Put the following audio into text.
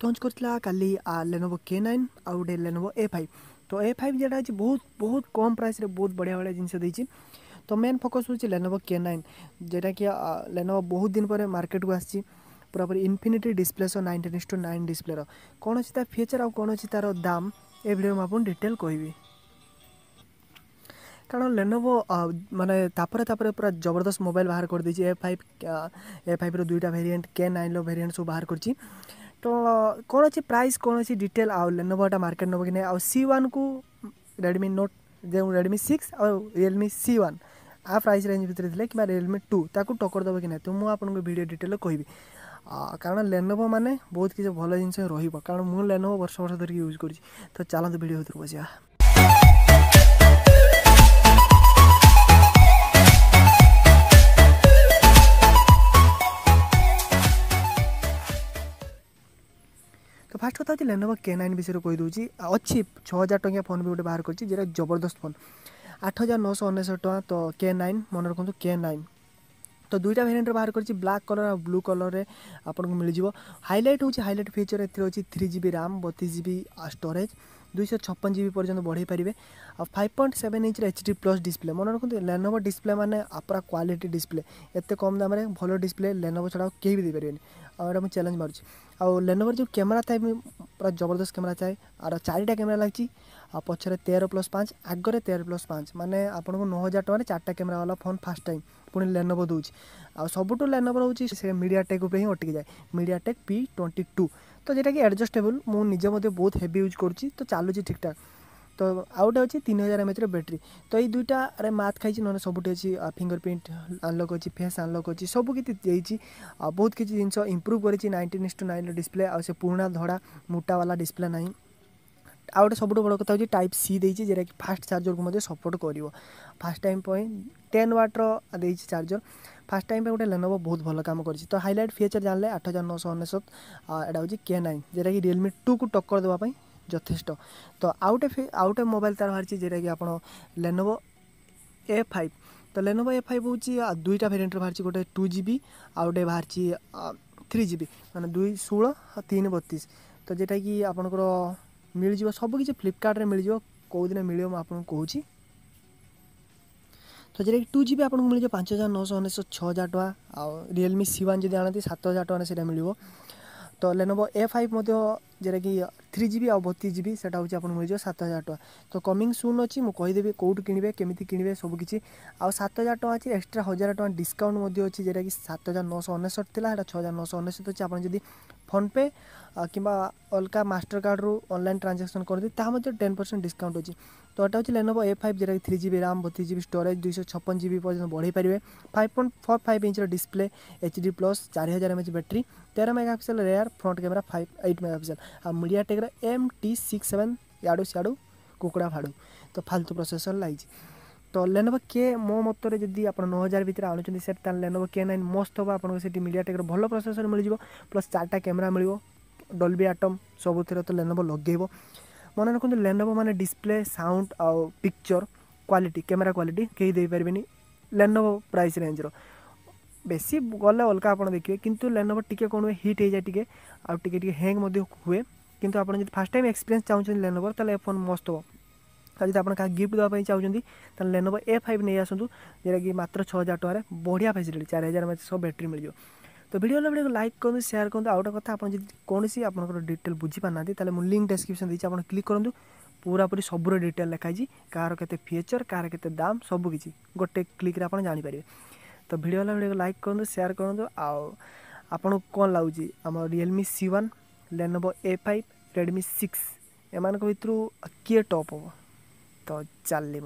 Launch करथिला काली lenovo K9 आउ गोटे lenovo A5। तो A5 जेटा अछि बहुत बहुत कम प्राइस रे बहुत बढ़िया बढ़िया जिनस देछि। तो मेन फोकस होछि lenovo K9 जेटा कि lenovo बहुत दिन पर मार्केट को आछि पूरा पूरी इन्फिनिटी डिस्प्ले 19:9 डिस्प्ले रो कोन अछि ता फीचर आ कोन अछि तार दाम ए वीडियो में आपन डिटेल कहबी। कारण lenovo माने तापरे पूरा जबरदस्त मोबाइल बाहर कर देछि। A5 रो दुईटा वेरिएंट K9 लो वेरिएंट सब बाहर करछि। तो कौन अच्छी प्राइस कौन अच्छी डिटेल आउ लेनोवोटा मार्केट नब कि नहीं आउ C1 को रेडमी नोट जो रेडमी 6 और रियलमी C1 आ प्राइस रेंज भितर थे कि रियलमी 2 ताकू टक्कर देव कि नहीं तो मुझे आपको वीडियो डिटेल कहबी। कारण लेनोवो माने बहुत किसी भल जिन रहा कारण मुझे लेनोवो वर्ष वर्ष धरिक यूज कर। तो चलते वीडियो भर बसिया। तो फास्ट कथा होची lenovo K9 विषय कही दूची अच्छी 6000 टंकिया फोन भी गोटे बाहर करछि जेरा जबरदस्त फोन 8999 टका। तो K9 मन रखु K9 तो दुईटा वेरिएंट बाहर करछि ब्लैक कलर और ब्लू कलर रे आपन को मिल जिवो। हाईलाइट होची हाईलाइट फीचर एथि होची 3GB RAM 32GB storage 256GB पर्यंत बढ़ाई पारे और 5.7 इंच HD प्लस डिस्प्ले। मन रखु लेनोवो डिस्प्ले माने पूरा क्वालिटी डिस्प्ले एते कम दाम रे भलो डिस्प्ले लेनोवो छडा केही भी दे परिबेनी और हम चैलेंज मारुछि। और लेनोवो जो कैमरा थाए पूरा जबरदस्त कैमरा थाए और 4टा कैमरा लागछि आ पछरे 13+5 आगरे 13+5 माने आपन को 9000 टका 4टा कैमरा वाला फोन फर्स्ट टाइम पुणी लेनोवो दूछि। आ सबुठो लेनोवो होछि से मीडियाटेक ऊपर ही अटकी जाए मीडियाटेक P22। तो जेटा कि एडजस्टेबल मु निजे मते बहुत हेवी यूज करछि तो चालुछि ठीक ठाक। तो आउट अछि 3000 mAh रे बैटरी। तो ये दुईटा रे माथ खाइछि न सबुठी अछि फिंगरप्रिंट अनलॉक अछि फेस अनलॉक अछि सब किछि देछि बहुत किछि जिंस इंप्रूव करिछि 19:9 डिस्प्ले आ से पुराना धड़ा मोटा वाला डिस्प्ले नाही। आ गोटे सबुठ बड़ कथा होछि टाइप सी देछि जेरा कि फास्ट चार्जर को मते सपोर्ट करिवो। फास्ट टाइम पे 10 वाट रो देछि चार्जर फास्ट टाइम पे गोटे लेनोवो बहुत भलो काम करछि। तो हाईलाइट फीचर जानले 8999 एडा होछि K9 जेरा कि रियलमी 2 को टक्कर देबा पई यथेष्ट। तो आउटे मोबाइल तार बाहर जेटा कि आप लेनोवो A5। तो लेनोवो A5 हूँ दुईटा वेरिएंट बाहर गोटे 2GB आ गए बाहर 3GB माने 216 332। तो जेटा कि आपनकर मिल जिवो सब किछि फ्लिपकार्ट रे मिल जिवो को दिन मिलियो म आपन कहूँ। तो जेटा कि 2GB आपन मिल जिवो 5999 6000 टका आ रियलमी C1 जदि आनती 7000 टका सेटा मिलियो। तो लेनोवो A5 मध्य जेटा कि 3GB आ 32GB सेटा होछि आपन मिल जिवो 7000 टका। तो कमिंग सून अछि मु कहि देबी कोउट किनिबे केमिति किनिबे सब किछि आ 7000 टका अछि एक्स्ट्रा 1000 टका डिस्काउंट मध्य अछि जेटा कि 7999 थिला एटा 6999 अछि आपन जदि फोन पे किबा अलका मास्टर कार्ड रो ऑनलाइन ट्रांजैक्शन कर दी ता मध्य 10% डिस्काउंट अछि। तो एटा होछि लेनोवो A5 जेटा कि 3GB RAM 32GB storage 256GB पर्यंत बढ़ाई पारिबे 5.45 इंच रो display HD plus 4000 mAh battery 13 megapixel rear front camera 8 megapixel आ मीडियाटेक रो MT67 याडू स्याडू कुकुड़ा फाडू। तो फालतू प्रोसेसर लाइछि। तो लेनोवो के मो मत रे जदि आप 9000 भीतर आनुचंदी सेट ता लेनोवो K9 मस्त हो आपन सेठी मीडियाटेक रो भलो प्रोसेसर मिल जिवो प्लस 4टा कैमरा मिलिवो डॉल्बी एटम सबुथिरे तो लेनोवो लगेइबो। मन रखु लेनोवो माने डिस्प्ले साउंड आ पिक्चर क्वालिटी कैमरा क्वालिटी कहीं दे पारबेनी लेनोवो प्राइस रेंज रो बेसी गले अलका आपन देखिए किंतु लेनोवो टिके कोन हिट हो जाए टिके आ टिके हैंग मध्य हुए। किंतु आपन जदि फर्स्ट टाइम एक्सपीरियंस चाहउछन लेनोवो ताले फोन मस्त हो। जदि आपन का गिफ्ट देबा पई चाहउछन ताले लेनोवो A5 नै आसंतु जेरा कि मात्र 6000 टका रे बढ़िया फैसिलिटी 4000 mAh सब बैटरी मिल जिवो। तो वीडियो वीडियो लाइक करूँ शेयर करूँ आउट कथा आप कौन सी आप डिटेल बुझी पाना ताले मु लिंक डिस्क्रिप्शन देछि आप क्लिक करूँ पूरा पूरी सबूर डिटेल लिखाई कार केते फीचर कार केते दाम सब किछि गोटे क्लिक रे आप जानि पारे। तो वीडियो लाइक करूँ शेयर करूँ आपन कौन लाଗୁଛି आम Realme C1 Lenovo A5 Redmi 6 एमान भितर किए टॉप हो। तो चलिए